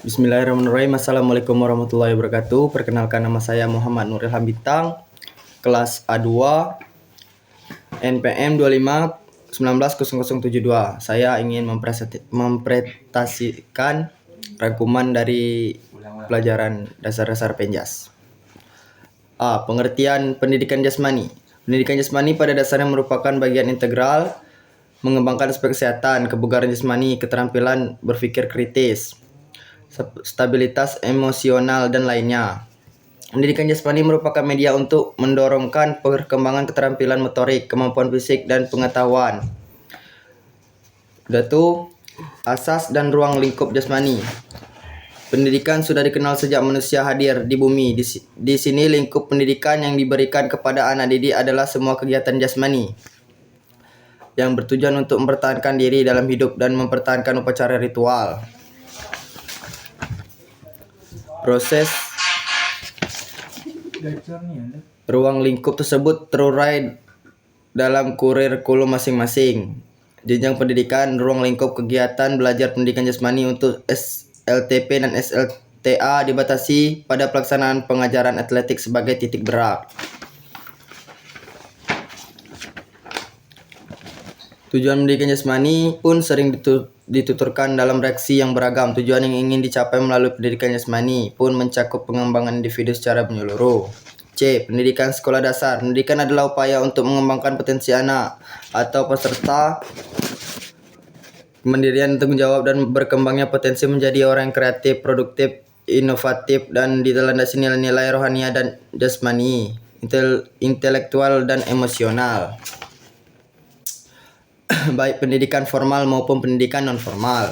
Bismillahirrahmanirrahim. Assalamualaikum warahmatullahi wabarakatuh. Perkenalkan, nama saya Muhammad Nuril Hambintang, kelas A2, NPM 25190072. Saya ingin mempresentasikan rangkuman dari pelajaran dasar-dasar Penjas. A. Pengertian pendidikan jasmani. Pendidikan jasmani pada dasarnya merupakan bagian integral mengembangkan aspek kesehatan, kebugaran jasmani, keterampilan berpikir kritis, stabilitas emosional, dan lainnya. Pendidikan jasmani merupakan media untuk mendorongkan perkembangan keterampilan motorik, kemampuan fisik, dan pengetahuan. Datu, asas dan ruang lingkup jasmani. Pendidikan sudah dikenal sejak manusia hadir di bumi. Di sini lingkup pendidikan yang diberikan kepada anak didik adalah semua kegiatan jasmani yang bertujuan untuk mempertahankan diri dalam hidup dan mempertahankan upacara ritual. Proses ruang lingkup tersebut terurai dalam kurikulum masing-masing. Jenjang pendidikan, ruang lingkup kegiatan belajar pendidikan jasmani untuk SLTP dan SLTA dibatasi pada pelaksanaan pengajaran atletik sebagai titik berat. Tujuan pendidikan jasmani pun sering dituturkan dalam reaksi yang beragam. Tujuan yang ingin dicapai melalui pendidikan jasmani pun mencakup pengembangan individu secara menyeluruh. C. Pendidikan sekolah dasar. Pendidikan adalah upaya untuk mengembangkan potensi anak atau peserta, kemandirian, tanggung jawab, dan berkembangnya potensi menjadi orang yang kreatif, produktif, inovatif, dan ditelandasi nilai-nilai rohania dan jasmani, intelektual, dan emosional. Baik pendidikan formal maupun pendidikan non-formal.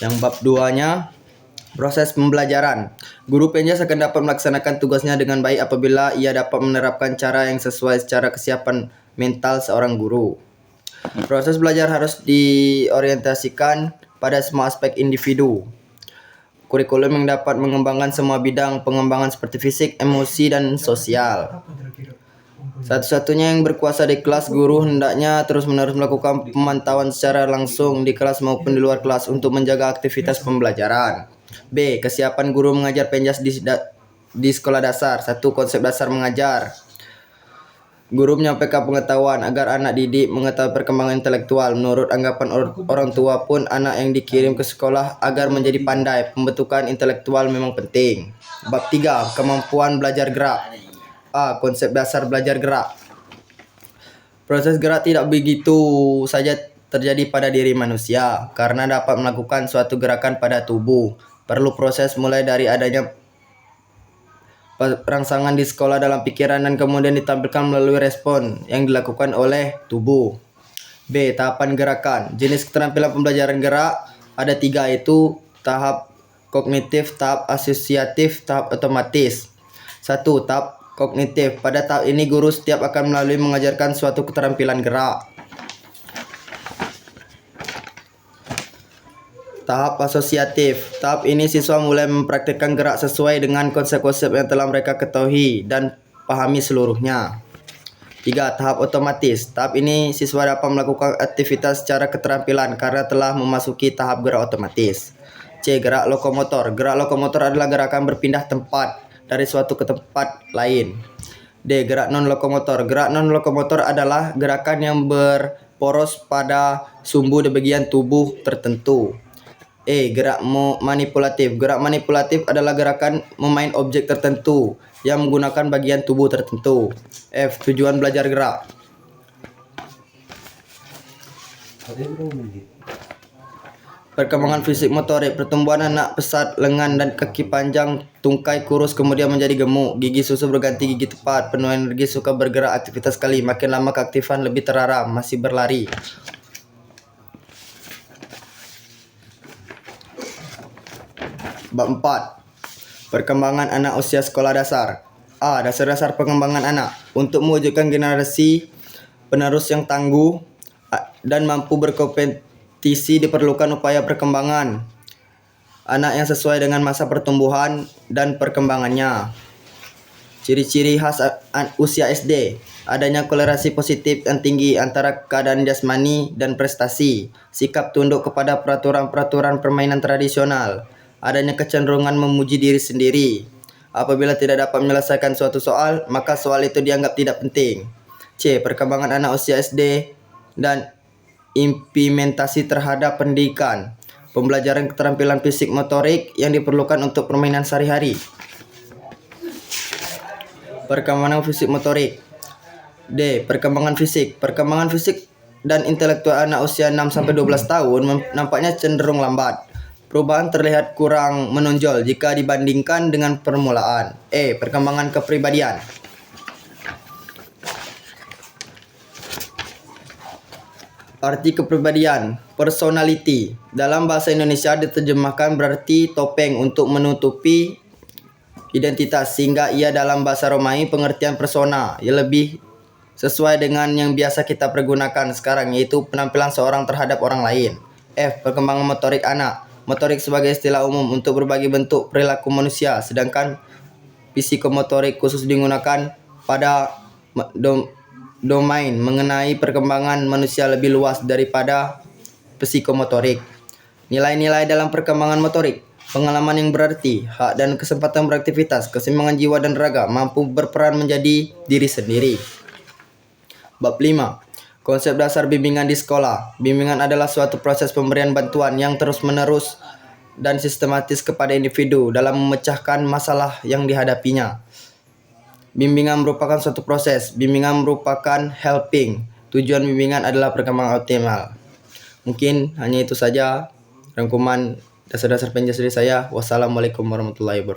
Yang bab 2-nya, proses pembelajaran. Guru Penjas akan dapat melaksanakan tugasnya dengan baik apabila ia dapat menerapkan cara yang sesuai secara kesiapan mental seorang guru. Proses belajar harus diorientasikan pada semua aspek individu. Kurikulum yang dapat mengembangkan semua bidang pengembangan seperti fisik, emosi, dan sosial. Satu-satunya yang berkuasa di kelas, guru hendaknya terus-menerus melakukan pemantauan secara langsung di kelas maupun di luar kelas untuk menjaga aktivitas pembelajaran. B. Kesiapan guru mengajar Penjas di sekolah dasar. 1. Konsep dasar mengajar. Guru menyampaikan pengetahuan agar anak didik mengetahui perkembangan intelektual. Menurut anggapan orang tua pun, anak yang dikirim ke sekolah agar menjadi pandai. Pembentukan intelektual memang penting. Bab 3. Kemampuan belajar gerak. A. Konsep dasar belajar gerak. Proses gerak tidak begitu saja terjadi pada diri manusia. Karena dapat melakukan suatu gerakan pada tubuh, perlu proses mulai dari adanya rangsangan di sekolah dalam pikiran dan kemudian ditampilkan melalui respon yang dilakukan oleh tubuh. B. Tahapan gerakan. Jenis keterampilan pembelajaran gerak ada 3, yaitu tahap kognitif, tahap asosiatif, tahap otomatis. 1. Tahap kognitif. Pada tahap ini guru setiap akan melalui mengajarkan suatu keterampilan gerak. Tahap asosiatif. Tahap ini siswa mulai mempraktikkan gerak sesuai dengan konsep-konsep yang telah mereka ketahui dan pahami seluruhnya. 3. Tahap otomatis. Tahap ini siswa dapat melakukan aktivitas secara keterampilan karena telah memasuki tahap gerak otomatis. C. Gerak lokomotor. Gerak lokomotor adalah gerakan berpindah tempat dari suatu ke tempat lain. D. Gerak non-lokomotor. Gerak non-lokomotor adalah gerakan yang berporos pada sumbu di bagian tubuh tertentu. E. Gerak manipulatif. Gerak manipulatif adalah gerakan memain objek tertentu yang menggunakan bagian tubuh tertentu. F. Tujuan belajar gerak. Perkembangan fisik motorik. Pertumbuhan anak pesat, lengan dan kaki panjang, tungkai kurus kemudian menjadi gemuk, gigi susu berganti gigi tepat, penuh energi, suka bergerak aktivitas sekali, makin lama keaktifan lebih teraram, masih berlari. Bab 4. Perkembangan anak usia sekolah dasar. A. Dasar-dasar pengembangan anak. Untuk mewujudkan generasi penerus yang tangguh dan mampu berkompetisi diperlukan upaya perkembangan anak yang sesuai dengan masa pertumbuhan dan perkembangannya. Ciri-ciri khas usia SD. Adanya kolerasi positif yang tinggi antara keadaan jasmani dan prestasi, sikap tunduk kepada peraturan-peraturan permainan tradisional, adanya kecenderungan memuji diri sendiri. Apabila tidak dapat menyelesaikan suatu soal, maka soal itu dianggap tidak penting. C. Perkembangan anak usia SD dan implementasi terhadap pendidikan. Pembelajaran keterampilan fisik motorik yang diperlukan untuk permainan sehari-hari. Perkembangan fisik motorik. D. Perkembangan fisik. Perkembangan fisik dan intelektual anak usia 6-12 tahun nampaknya cenderung lambat. Perubahan terlihat kurang menonjol jika dibandingkan dengan permulaan. E. Perkembangan kepribadian. Arti kepribadian, personality. Dalam bahasa Indonesia diterjemahkan berarti topeng untuk menutupi identitas, sehingga ia dalam bahasa Romawi pengertian persona yang lebih sesuai dengan yang biasa kita pergunakan sekarang, yaitu penampilan seorang terhadap orang lain. F. Perkembangan motorik anak. Motorik sebagai istilah umum untuk berbagai bentuk perilaku manusia, sedangkan psikomotorik khusus digunakan pada domain mengenai perkembangan manusia lebih luas daripada psikomotorik. Nilai-nilai dalam perkembangan motorik. Pengalaman yang berarti, hak dan kesempatan beraktivitas, keseimbangan jiwa dan raga, mampu berperan menjadi diri sendiri. Bab 5. Konsep dasar bimbingan di sekolah. Bimbingan adalah suatu proses pemberian bantuan yang terus-menerus dan sistematis kepada individu dalam memecahkan masalah yang dihadapinya. Bimbingan merupakan suatu proses. Bimbingan merupakan helping. Tujuan bimbingan adalah perkembangan optimal. Mungkin hanya itu saja rangkuman dasar-dasar penjelasan saya. Wassalamualaikum warahmatullahi wabarakatuh.